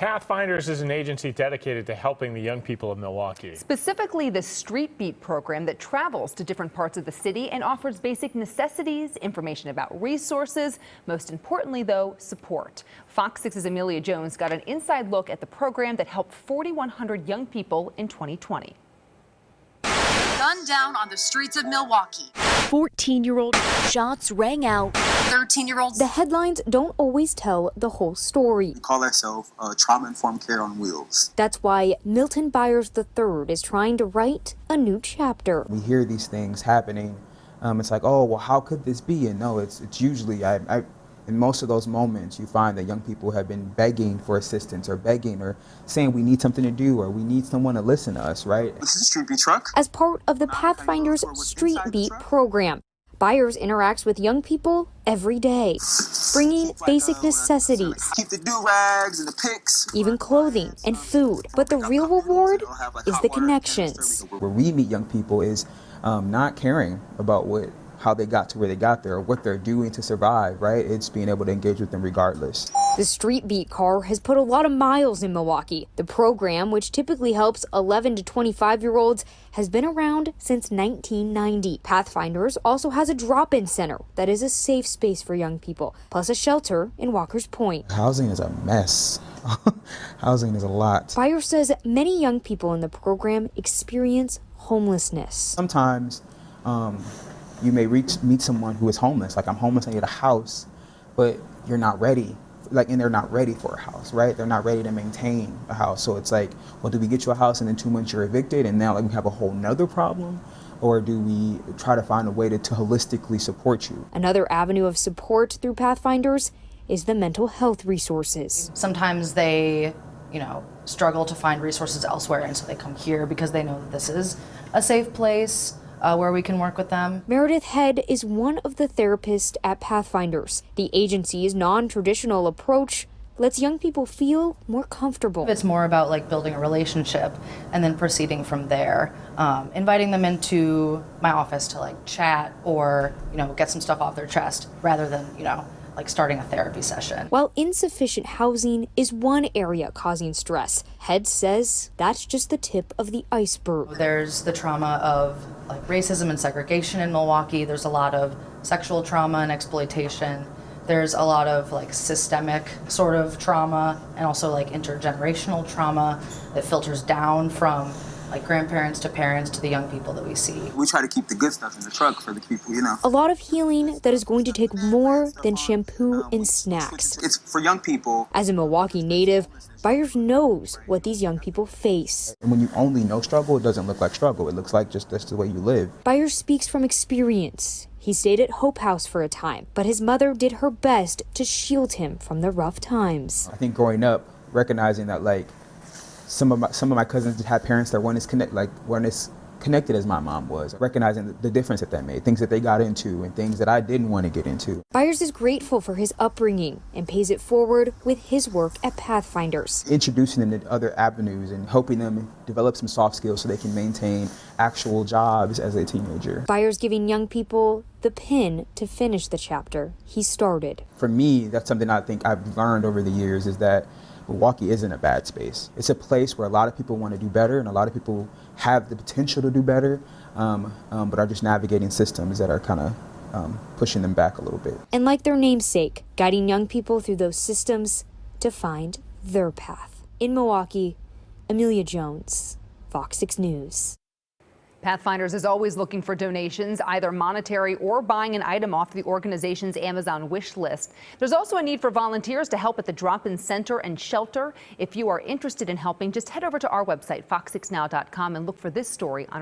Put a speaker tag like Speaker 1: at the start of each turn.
Speaker 1: Pathfinders is an agency dedicated to helping the young people of Milwaukee.
Speaker 2: Specifically, the Street Beat program that travels to different parts of the city and offers basic necessities, information about resources, most importantly, though, support. Fox 6's Amelia Jones got an inside look at the program that helped 4,100 young people in 2020.
Speaker 3: Gunned down on the streets of Milwaukee.
Speaker 4: 14-year-old shots rang out.
Speaker 3: 13-year-olds.
Speaker 4: The headlines don't always tell the whole story.
Speaker 5: We call ourselves trauma-informed care on wheels.
Speaker 4: That's why Milton Byers III is trying to write a new chapter.
Speaker 6: We hear these things happening. It's like, oh, well, how could this be? And no, it's usually, in most of those moments, you find that young people have been begging for assistance or begging or saying we need something to do or we need someone to listen to us, right?
Speaker 5: This is a Street Beat truck.
Speaker 4: As part of the Pathfinders Street Beat program, Byers interacts with young people every day, bringing basic necessities.
Speaker 5: Keep the do-rags and the picks.
Speaker 4: Even clothing and food. But the real reward is the connections.
Speaker 6: Where we meet young people is not caring about how they got to where they got there or what they're doing to survive, right? It's being able to engage with them regardless.
Speaker 4: The Street Beat car has put a lot of miles in Milwaukee. The program, which typically helps 11 to 25-year-olds, has been around since 1990. Pathfinders also has a drop-in center that is a safe space for young people, plus a shelter in Walker's Point.
Speaker 6: Housing is a mess. Housing is a lot.
Speaker 4: Byers says many young people in the program experience homelessness.
Speaker 6: Sometimes you may meet someone who is homeless. Like, I'm homeless, I need a house, but you're not ready. And they're not ready for a house, right? They're not ready to maintain a house. So it's like, well, do we get you a house and in 2 months you're evicted and now we have a whole nother problem? Or do we try to find a way to holistically support you?
Speaker 4: Another avenue of support through Pathfinders is the mental health resources.
Speaker 7: Sometimes they, struggle to find resources elsewhere, and so they come here because they know that this is a safe place where we can work with them.
Speaker 4: Meredith Head is one of the therapists at Pathfinders. The agency's non-traditional approach lets young people feel more comfortable.
Speaker 7: It's more about building a relationship and then proceeding from there, inviting them into my office to chat or get some stuff off their chest rather than starting a therapy session.
Speaker 4: While insufficient housing is one area causing stress, Head says that's just the tip of the iceberg.
Speaker 7: There's the trauma of racism and segregation in Milwaukee. There's a lot of sexual trauma and exploitation. There's a lot of systemic sort of trauma and also intergenerational trauma that filters down from grandparents to parents to the young people that we see.
Speaker 5: We try to keep the good stuff in the truck for the people,
Speaker 4: A lot of healing that is going to take more than shampoo and snacks.
Speaker 5: It's for young people.
Speaker 4: As a Milwaukee native, Byers knows what these young people face.
Speaker 6: And when you only know struggle, it doesn't look like struggle. It looks like just that's the way you live.
Speaker 4: Byers speaks from experience. He stayed at Hope House for a time, but his mother did her best to shield him from the rough times.
Speaker 6: I think growing up, recognizing that some of my cousins had parents that weren't as connected as my mom was, recognizing the difference that made, things that they got into and things that I didn't want to get into.
Speaker 4: Byers is grateful for his upbringing and pays it forward with his work at Pathfinders.
Speaker 6: Introducing them to other avenues and helping them develop some soft skills so they can maintain actual jobs as a teenager.
Speaker 4: Byers giving young people the pin to finish the chapter he started.
Speaker 6: For me, that's something I think I've learned over the years is that Milwaukee isn't a bad space. It's a place where a lot of people want to do better and a lot of people have the potential to do better, but are just navigating systems that are kind of pushing them back a little bit.
Speaker 4: And like their namesake, guiding young people through those systems to find their path. In Milwaukee, Amelia Jones, Fox 6 News.
Speaker 2: Pathfinders is always looking for donations, either monetary or buying an item off the organization's Amazon wish list. There's also a need for volunteers to help at the drop-in center and shelter. If you are interested in helping, just head over to our website, fox6now.com, and look for this story on our